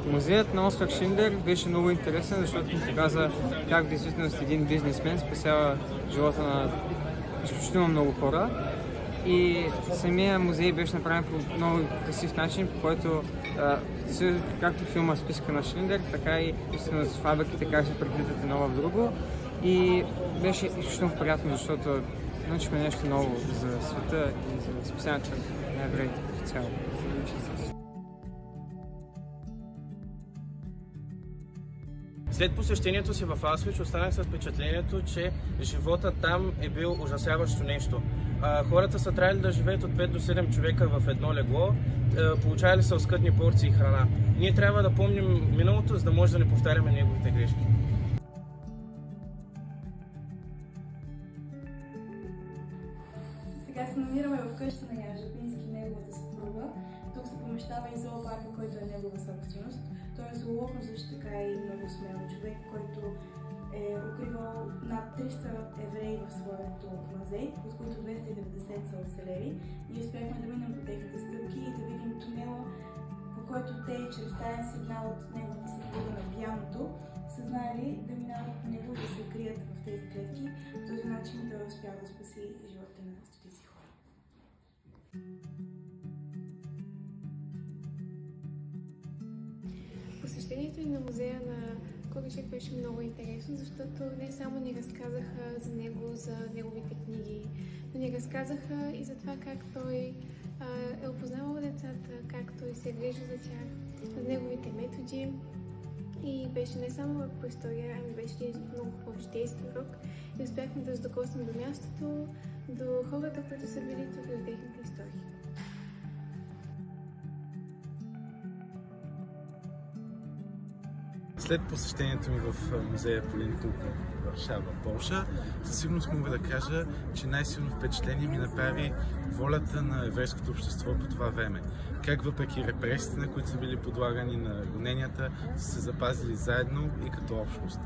Музеят на Оскар Шиндлер беше много интересен, защото ни показа как в действителност един бизнесмен спасява живота на изключително много хора. И самия музей беше направен по много красив начин, по който както филма Списъка на Шиндлер, така и с фабриките как се преплитат едно в друго. И беше изключително приятно, защото научихме нещо ново за света и за спасяването на евреите като цяло. След посещението си в Аушвиц останах с впечатлението, че живота там е бил ужасяващо нещо. Хората са трябвали да живеят от 5 до 7 човека в едно легло, получавали са оскъдни порции храна. Ние трябва да помним миналото, за да може да не повтаряме неговите грешки. Сега се намираме в къща на Ян Жабински и неговата съпруга. Тук се помещава и зоопарка, който е негова собственост. Той е зоолог, но също така и много смел човек, който е укривал над 300 евреи в своето музей, от които 290 са оцелели. Ние успяхме да минем по техните стъпки и да видим тунела, по който те, чрез таен сигнал от неговата съпруга на пианото, са знаели да минават по него и да се крият в тези клетки. По този начин той успя да спаси живота на стотици хора. Посещението на музея на Коричек беше много интересно, защото не само ни разказаха за него, за неговите книги, но ни разказаха и за това как той е опознавал децата, как той се грижи за тях, за неговите методи. И беше не само по история, ами беше един много хубав житейски урок и успяхме да се докоснем до мястото, до хората, които са били тук и до техните истории. След посещението ми в музея Полин тук в Варшава, Полша, със сигурност мога да кажа, че най-силно впечатление ми направи волята на еврейското общество по това време. Как въпреки репресиите, на които са били подлагани, на гоненията, са се запазили заедно и като общност.